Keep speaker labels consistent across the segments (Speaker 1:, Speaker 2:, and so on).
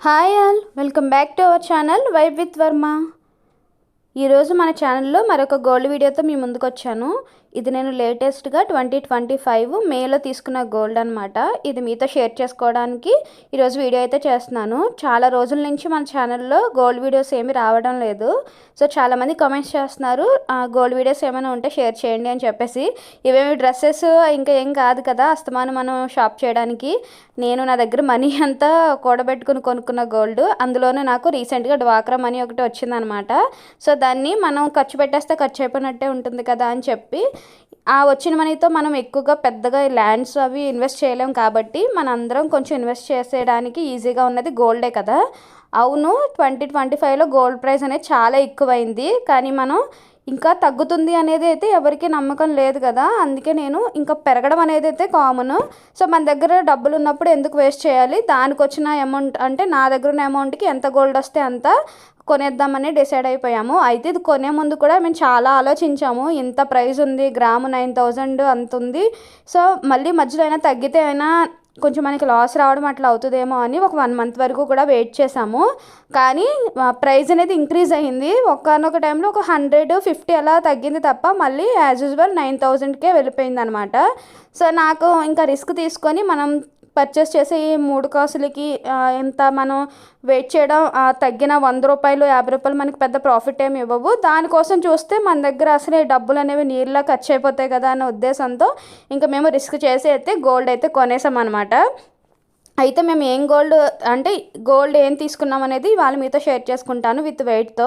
Speaker 1: Hi all, welcome back to our channel vibe with Varma. ఈరోజు మన ఛానల్లో మరొక గోల్డ్ వీడియోతో మీ ముందుకు వచ్చాను. ఇది నేను లేటెస్ట్గా 2025 మేలో తీసుకున్న గోల్డ్ అనమాట. ఇది మీతో షేర్ చేసుకోవడానికి ఈరోజు వీడియో అయితే చేస్తున్నాను. చాలా రోజుల నుంచి మన ఛానల్లో గోల్డ్ వీడియోస్ ఏమీ రావడం లేదు. సో చాలామంది కామెంట్స్ చేస్తున్నారు, గోల్డ్ వీడియోస్ ఏమైనా ఉంటే షేర్ చేయండి అని చెప్పేసి. ఇవేమి డ్రెస్సెస్ ఇంకా ఏం కాదు కదా అస్తమానం మనం షాప్ చేయడానికి. నేను నా దగ్గర మనీ అంతా కూడబెట్టుకుని కొనుక్కున్న గోల్డ్. అందులోనే నాకు రీసెంట్గా డ్వాక్రా మనీ ఒకటి వచ్చిందనమాట. సో దాన్ని మనం ఖర్చు పెట్టేస్తే ఖర్చు అయిపోయినట్టే ఉంటుంది కదా అని చెప్పి, ఆ వచ్చిన మనీతో మనం ఎక్కువగా పెద్దగా ల్యాండ్స్ అవి ఇన్వెస్ట్ చేయలేం కాబట్టి మనందరం కొంచెం ఇన్వెస్ట్ చేసేయడానికి ఈజీగా ఉన్నది గోల్డే కదా. అవును, 2025లో గోల్డ్ ప్రైస్ అనేది చాలా ఎక్కువైంది, కానీ మనం ఇంకా తగ్గుతుంది అనేది అయితే ఎవరికీ నమ్మకం లేదు కదా. అందుకే నేను ఇంకా పెరగడం అనేది అయితే కామన్. సో మన దగ్గర డబ్బులు ఉన్నప్పుడు ఎందుకు వేస్ట్ చేయాలి, దానికి వచ్చిన అమౌంట్ అంటే నా దగ్గర ఉన్న అమౌంట్కి ఎంత గోల్డ్ వస్తే అంత కొనేద్దామని డిసైడ్ అయిపోయాము. అయితే ఇది కొనే ముందు కూడా మేము చాలా ఆలోచించాము. ఇంత ప్రైస్ ఉంది, గ్రాము 9000 అంత ఉంది. సో మళ్ళీ మధ్యలో అయినా తగ్గితే అయినా కొంచెం మనకి లాస్ రావడం అట్లా అవుతుందేమో అని ఒక 1 మంత్ వరకు కూడా వెయిట్ చేసాము. కానీ ప్రైస్ అనేది ఇంక్రీజ్ అయ్యింది. ఒక్కనొక టైంలో ఒక 150 అలా తగ్గింది తప్ప మళ్ళీ యాజ్ యూజువల్ 9000కే వెళ్ళిపోయింది అనమాట. సో నాకు ఇంకా రిస్క్ తీసుకొని మనం పర్చేస్ చేసే ఈ 3 కాసులకి ఎంత మనం వెయిట్ చేయడం, తగ్గిన 100 రూపాయలు 50 రూపాయలు మనకి పెద్ద ప్రాఫిట్ ఏమి ఇవ్వవు. దానికోసం చూస్తే మన దగ్గర అసలే డబ్బులు అనేవి నీళ్ళ ఖర్చు అయిపోతాయి కదా అనే ఉద్దేశంతో ఇంకా మేము రిస్క్ చేసి అయితే గోల్డ్ అయితే కొనేసాం అనమాట. అయితే మేము ఏం గోల్డ్ ఏం తీసుకున్నాం అనేది వాళ్ళు మీతో షేర్ చేసుకుంటాను విత్ వెయిట్తో.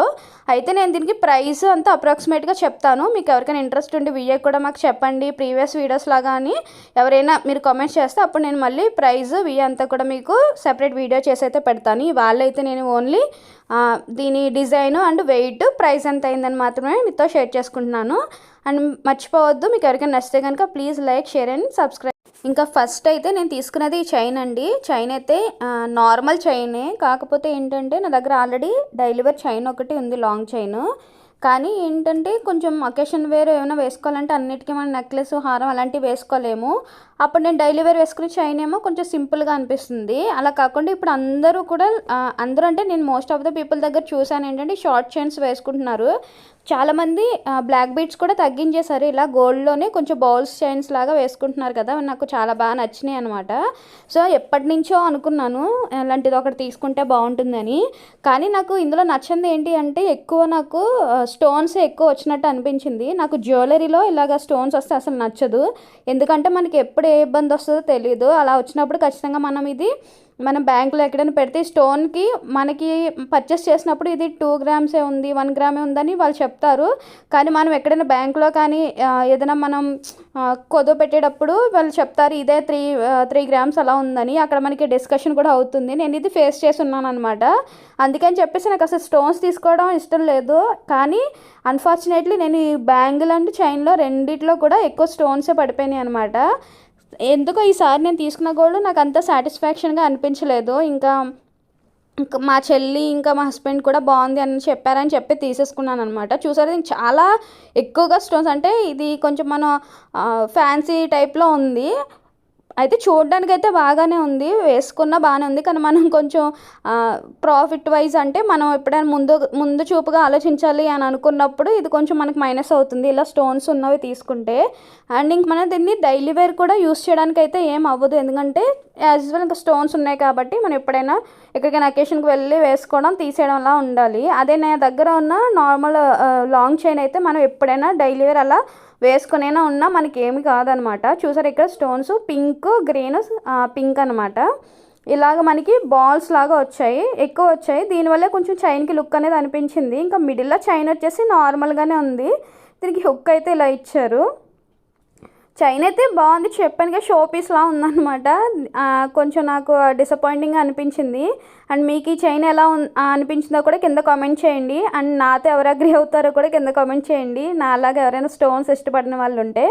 Speaker 1: అయితే నేను దీనికి ప్రైస్ అంతా అప్రాక్సిమేట్గా చెప్తాను. మీకు ఎవరికైనా ఇంట్రెస్ట్ ఉండి వీడియో కూడా మాకు చెప్పండి, ప్రీవియస్ వీడియోస్ లాగా అని ఎవరైనా మీరు కామెంట్స్ చేస్తే అప్పుడు నేను మళ్ళీ ప్రైస్ అంతా కూడా మీకు సెపరేట్ వీడియో చేసి అయితే పెడతాను. వాళ్ళైతే నేను ఓన్లీ దీని డిజైన్ అండ్ వెయిట్ ప్రైస్ ఎంత అయిందని మాత్రమే మీతో షేర్ చేసుకుంటున్నాను. అండ్ మర్చిపోవద్దు, మీకు ఎవరికైనా నచ్చితే కనుక please like, share and subscribe. ఇంకా ఫస్ట్ అయితే నేను తీసుకున్నది చైన్ అండి. చైన్ అయితే నార్మల్ చైనే, కాకపోతే ఏంటంటే నా దగ్గర ఆల్రెడీ డైలీ వేర్ చైన్ ఒకటి ఉంది, లాంగ్ చైన్. కానీ ఏంటంటే కొంచెం అకేషన్ వేర్ ఏమైనా వేసుకోవాలంటే అన్నిటికీ మనం నెక్లెస్, హారం అలాంటివి వేసుకోలేము. అప్పుడు నేను డైలీ వేర్ వేసుకునే చైన్ ఏమో కొంచెం సింపుల్గా అనిపిస్తుంది. అలా కాకుండా ఇప్పుడు అందరూ కూడా అందరూ అంటే నేను మోస్ట్ ఆఫ్ ద పీపుల్ దగ్గర చూసాను ఏంటంటే షార్ట్ చైన్స్ వేసుకుంటున్నారు. చాలామంది బ్లాక్ బీడ్స్ కూడా తగ్గించేశారు. ఇలా గోల్డ్లోనే కొంచెం బౌల్స్ చైన్స్ లాగా వేసుకుంటున్నారు కదా, నాకు చాలా బాగా నచ్చినాయి అనమాట. సో ఎప్పటి నుంచో అనుకున్నాను అలాంటిది ఒకటి తీసుకుంటే బాగుంటుందని. కానీ నాకు ఇందులో నచ్చింది ఏంటి అంటే ఎక్కువ నాకు స్టోన్స్ ఎక్కువ వచ్చినట్టు అనిపించింది. నాకు జ్యువెలరీలో ఇలాగ స్టోన్స్ వస్తే అసలు నచ్చదు. ఎందుకంటే మనకి ఎప్పుడు ఏ ఇబ్బంది వస్తుందో తెలియదు. అలా వచ్చినప్పుడు ఖచ్చితంగా మనం బ్యాంకులో ఎక్కడైనా పెడితే స్టోన్కి మనకి పర్చేస్ చేసినప్పుడు ఇది 2 గ్రామ్సే ఉంది, 1 గ్రామే ఉందని వాళ్ళు చెప్తారు. కానీ మనం ఎక్కడైనా బ్యాంకులో కానీ ఏదైనా మనం కుదువ పెట్టేటప్పుడు వాళ్ళు చెప్తారు ఇదే 3 గ్రామ్స్ అలా ఉందని. అక్కడ మనకి డిస్కషన్ కూడా అవుతుంది. నేను ఇది ఫేస్ చేసి ఉన్నాను అనమాట. అందుకని చెప్పేసి నాకు అసలు స్టోన్స్ తీసుకోవడం ఇష్టం లేదు. కానీ అన్ఫార్చునేట్లీ నేను ఈ బ్యాంగిల్ అండ్ చైన్లో రెండిట్లో కూడా ఎక్కువ స్టోన్సే పడిపోయినాయి అనమాట. ఎందుకో ఈసారి నేను తీసుకున్న గోల్డ్ నాకు అంత సాటిస్ఫాక్షన్గా అనిపించలేదు. ఇంకా మా చెల్లి ఇంకా మా హస్బెండ్ కూడా బాగుంది అని చెప్పారని చెప్పి తీసేసుకున్నాను అనమాట. చూసారు, దీనికి చాలా ఎక్కువగా స్టోన్స్, అంటే ఇది కొంచెం మనం ఫ్యాన్సీ టైప్లో ఉంది. అయితే చూడడానికి అయితే బాగానే ఉంది, వేసుకున్న బాగానే ఉంది. కానీ మనం కొంచెం ప్రాఫిట్ వైజ్ అంటే మనం ఎప్పుడైనా ముందు చూపుగా ఆలోచించాలి అని అనుకున్నప్పుడు ఇది కొంచెం మనకి మైనస్ అవుతుంది ఇలా స్టోన్స్ ఉన్నవి తీసుకుంటే. అండ్ ఇంక మనం దీన్ని డైలీ వేర్ కూడా యూస్ చేయడానికి అయితే ఏం అవ్వదు, ఎందుకంటే యాజ్ యూజువల్ ఇంకా స్టోన్స్ ఉన్నాయి కాబట్టి మనం ఎప్పుడైనా ఎక్కడికైనా అకేషన్కి వెళ్ళి వేసుకోవడం తీసేయడంలా ఉండాలి. అదే నా దగ్గర ఉన్న నార్మల్ లాంగ్ చైన్ అయితే మనం ఎప్పుడైనా డైలీ వేర్ అలా వేసుకునేనా ఉన్నా మనకి ఏమి కాదనమాట. చూసారు ఇక్కడ స్టోన్స్ పింక్, గ్రీన్, పింక్ అనమాట. ఇలాగ మనకి బాల్స్ లాగా వచ్చాయి, ఎక్కువ వచ్చాయి. దీనివల్ల కొంచెం చైన్కి లుక్ అనేది అనిపించింది. ఇంకా మిడిల్లో చైన్ వచ్చేసి నార్మల్గానే ఉంది. దీనికి హుక్ అయితే ఇలా ఇచ్చారు. చైన్ అయితే బాగుంది, చెప్పానుగా షో పీస్లా ఉందన్నమాట. కొంచెం నాకు డిసప్పాయింటింగ్గా అనిపించింది. అండ్ మీకు ఈ చైన్ ఎలా అనిపించిందో కూడా కింద కామెంట్ చేయండి. అండ్ నాతో ఎవరు అగ్రీ అవుతారో కూడా కింద కామెంట్ చేయండి, నా అలాగే ఎవరైనా స్టోన్స్ ఇష్టపడిన వాళ్ళు ఉంటే.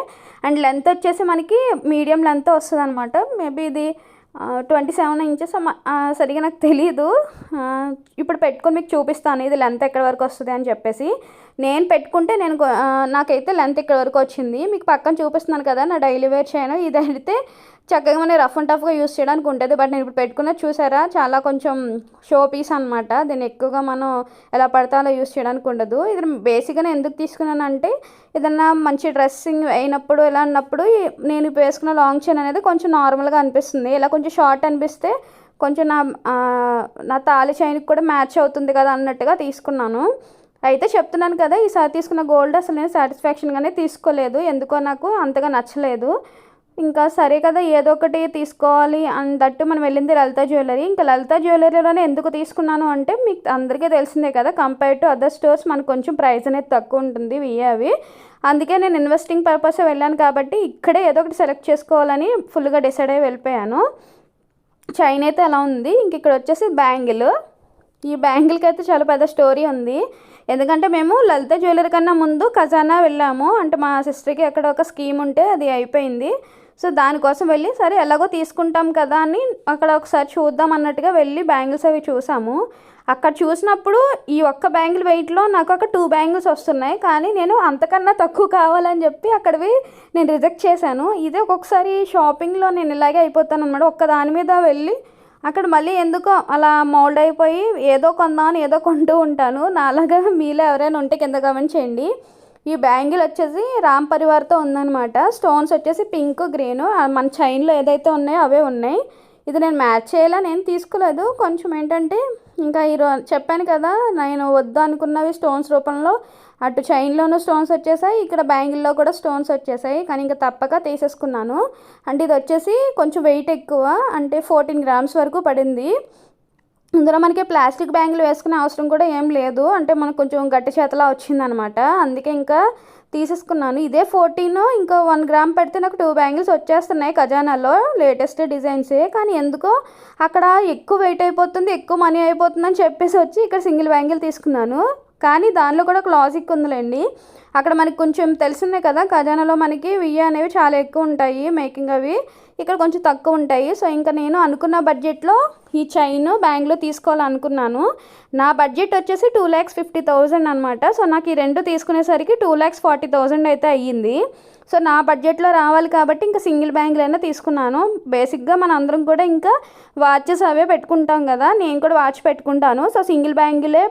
Speaker 1: అండ్ లెంత్ వచ్చేసి మనకి మీడియం లెంత్ వస్తుంది అనమాట. మేబీ ఇది 27 ఇంచెస్ సరిగా నాకు తెలీదు. ఇప్పుడు పెట్టుకొని మీకు చూపిస్తాను ఇది లెంత్ ఎక్కడి వరకు వస్తుంది అని చెప్పేసి. నేను పెట్టుకుంటే నాకైతే లెంత్ ఇక్కడ వరకు వచ్చింది. మీకు పక్కన చూపిస్తున్నాను కదా నా డైలీ వేర్ చైన్, ఇది అయితే చక్కగా మనం రఫ్ అండ్ టఫ్గా యూస్ చేయడానికి ఉంటుంది. బట్ నేను ఇప్పుడు పెట్టుకున్నది చూసారా, చాలా కొంచెం షో పీస్ అనమాట. దీన్ని ఎక్కువగా మనం ఎలా పడితే అలా యూస్ చేయడానికి ఉండదు. ఇది బేసిక్గా నేను ఎందుకు తీసుకున్నానంటే, ఏదన్నా మంచి డ్రెస్సింగ్ అయినప్పుడు ఎలా అన్నప్పుడు నేను ఇప్పుడు వేసుకున్న లాంగ్ చైన్ అనేది కొంచెం నార్మల్గా అనిపిస్తుంది. ఇలా కొంచెం షార్ట్ అనిపిస్తే కొంచెం నా తాళి చైన్కి కూడా మ్యాచ్ అవుతుంది కదా అన్నట్టుగా తీసుకున్నాను. అయితే చెప్తున్నాను కదా, ఈసారి తీసుకున్న గోల్డ్ అసలు నేను సాటిస్ఫాక్షన్గానే తీసుకోలేదు. ఎందుకో నాకు అంతగా నచ్చలేదు. ఇంకా సరే కదా, ఏదో ఒకటి తీసుకోవాలి దట్టు మనం వెళ్ళింది లలిత జ్యువెలరీ. ఇంకా లలిత జ్యువెలరీలోనే ఎందుకు తీసుకున్నాను అంటే, మీకు అందరికీ తెలిసిందే కదా, కంపేర్ టు అదర్ స్టోర్స్ మనకు కొంచెం ప్రైస్ అనేది తక్కువ ఉంటుంది అవి. అందుకే నేను ఇన్వెస్టింగ్ పర్పస్ వెళ్ళాను కాబట్టి ఇక్కడే ఏదో ఒకటి సెలెక్ట్ చేసుకోవాలని ఫుల్గా డిసైడ్ అయ్యి వెళ్ళిపోయాను. చైన్ అయితే అలా ఉంది. ఇంక ఇక్కడ వచ్చేసి బ్యాంగిల్. ఈ బ్యాంగిల్కి అయితే చాలా పెద్ద స్టోరీ ఉంది. ఎందుకంటే మేము లలిత జ్యువెలరీ కన్నా ముందు ఖజానా వెళ్ళాము. అంటే మా సిస్టర్కి అక్కడ ఒక స్కీమ్ ఉంటే అది అయిపోయింది. సో దానికోసం వెళ్ళి సరే ఎలాగో తీసుకుంటాం కదా అని అక్కడ ఒకసారి చూద్దాం అన్నట్టుగా వెళ్ళి బ్యాంగిల్స్ అవి చూసాము. అక్కడ చూసినప్పుడు ఈ ఒక్క బ్యాంగిల్ వెయిట్లో నాకు ఒక 2 బ్యాంగిల్స్ వస్తున్నాయి. కానీ నేను అంతకన్నా తక్కువ కావాలని చెప్పి అక్కడివి నేను రిజెక్ట్ చేశాను. ఇదే ఒక్కొక్కసారి షాపింగ్లో నేను ఇలాగే అయిపోతాను అనమాట. ఒక్క దాని మీద వెళ్ళి అక్కడ మళ్ళీ ఎందుకో అలా మౌల్డ్ అయిపోయి ఏదో కొందామని ఏదో కొంటూ ఉంటాను. నాలాగా మీలో ఎవరైనా ఉంటే కింద కామెంట్ చేయండి. ఈ బ్యాంగిల్ వచ్చేసి రామ్ పరివార్తో ఉందన్నమాట. స్టోన్స్ వచ్చేసి పింక్ గ్రీన్, మన చైన్లో ఏదైతే ఉన్నాయో అవే ఉన్నాయి. ఇది నేను మ్యాచ్ చేయాలా, నేను తీసుకోలేదు. కొంచెం ఏంటంటే ఇంకా చెప్పాను కదా, నేను వద్దు అనుకున్నవి స్టోన్స్ రూపంలో అటు చైన్లోనూ స్టోన్స్ వచ్చేసాయి, ఇక్కడ బ్యాంగిల్లో కూడా స్టోన్స్ వచ్చేసాయి. కానీ ఇంకా తప్పక తీసేసుకున్నాను. అంటే ఇది వచ్చేసి కొంచెం వెయిట్ ఎక్కువ, అంటే 14 గ్రామ్స్ వరకు పడింది. ఇందులో మనకి ప్లాస్టిక్ బ్యాంగిల్ వేసుకునే అవసరం కూడా ఏం లేదు. అంటే మనకు కొంచెం గట్టి చేతలా వచ్చిందనమాట. అందుకే ఇంకా తీసేసుకున్నాను. ఇదే 14, ఇంకా 1 గ్రామ్ పెడితే నాకు 2 బ్యాంగిల్స్ వచ్చేస్తున్నాయి ఖజానాలో, లేటెస్ట్ డిజైన్సే. కానీ ఎందుకో అక్కడ ఎక్కువ వెయిట్ అయిపోతుంది, ఎక్కువ మనీ అయిపోతుందని చెప్పేసి వచ్చి ఇక్కడ సింగిల్ బ్యాంగిల్ తీసుకున్నాను. కానీ దానిలో కూడా ఒక లాజిక్ ఉందిలేండి. అక్కడ మనకి కొంచెం తెలిసిందే కదా, ఖజానాలో మనకి అనేవి చాలా ఎక్కువ ఉంటాయి మేకింగ్ అవి, ఇక్కడ కొంచెం తక్కువ ఉంటాయి. సో ఇంకా నేను అనుకున్న బడ్జెట్లో ఈ చైన్ బ్యాంగిల్ తీసుకోవాలనుకున్నాను. నా బడ్జెట్ వచ్చేసి 2,50,000 అనమాట. సో నాకు ఈ రెండు తీసుకునేసరికి 2,40,000 అయితే అయ్యింది. సో నా బడ్జెట్లో రావాలి కాబట్టి ఇంకా సింగిల్ బ్యాంగిల్ అయినా తీసుకున్నాను. బేసిక్గా మన అందరం కూడా ఇంకా వాచెస్ అవే పెట్టుకుంటాం కదా, నేను కూడా వాచ్ పెట్టుకుంటాను. సో సింగిల్ బ్యాంగిలే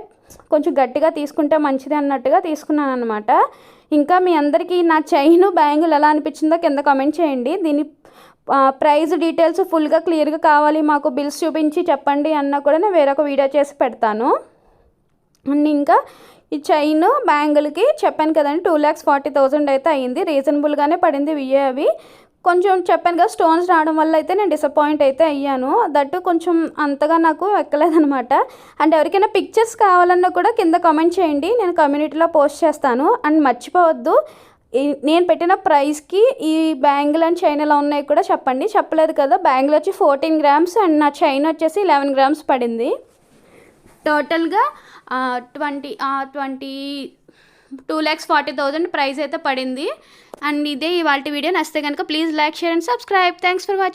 Speaker 1: కొంచెం గట్టిగా తీసుకుంటే మంచిది అన్నట్టుగా తీసుకున్నాను అనమాట. ఇంకా మీ అందరికీ నా చైన్ బ్యాంగిల్ ఎలా అనిపించిందో కింద కామెంట్ చేయండి. దీని ప్రైస్ డీటెయిల్స్ ఫుల్గా క్లియర్గా కావాలి, మాకు బిల్స్ చూపించి చెప్పండి అన్నా కూడా నేను వేరొక వీడియో చేసి పెడతాను. అండ్ ఇంకా ఈ చైన్ బ్యాంగిల్కి చెప్పాను కదండి 2,40,000 అయితే అయ్యింది. రీజనబుల్గానే పడింది అవి. కొంచెం చెప్పాను కదా, స్టోన్స్ రావడం వల్ల అయితే నేను డిసప్పాయింట్ అయితే అయ్యాను. దట్టు కొంచెం అంతగా నాకు ఎక్కలేదనమాట. అండ్ ఎవరికైనా పిక్చర్స్ కావాలన్నా కూడా కింద కామెంట్ చేయండి, నేను కమ్యూనిటీలో పోస్ట్ చేస్తాను. అండ్ మర్చిపోవద్దు, నేను పెట్టిన ప్రైస్కి ఈ బ్యాంగిల్ అండ్ చైన్ ఎలా ఉన్నాయి కూడా చెప్పండి. చెప్పలేదు కదా, బ్యాంగిల్ వచ్చి 14 గ్రామ్స్ అండ్ నా చైన్ వచ్చేసి 11 గ్రామ్స్ పడింది. టోటల్గా 2,40,000 ప్రైస్ అయితే పడింది. అండ్ ఇదే ఇవాళ వీడియో. నచ్చితే కనుక please like, share and subscribe. Thanks for watching.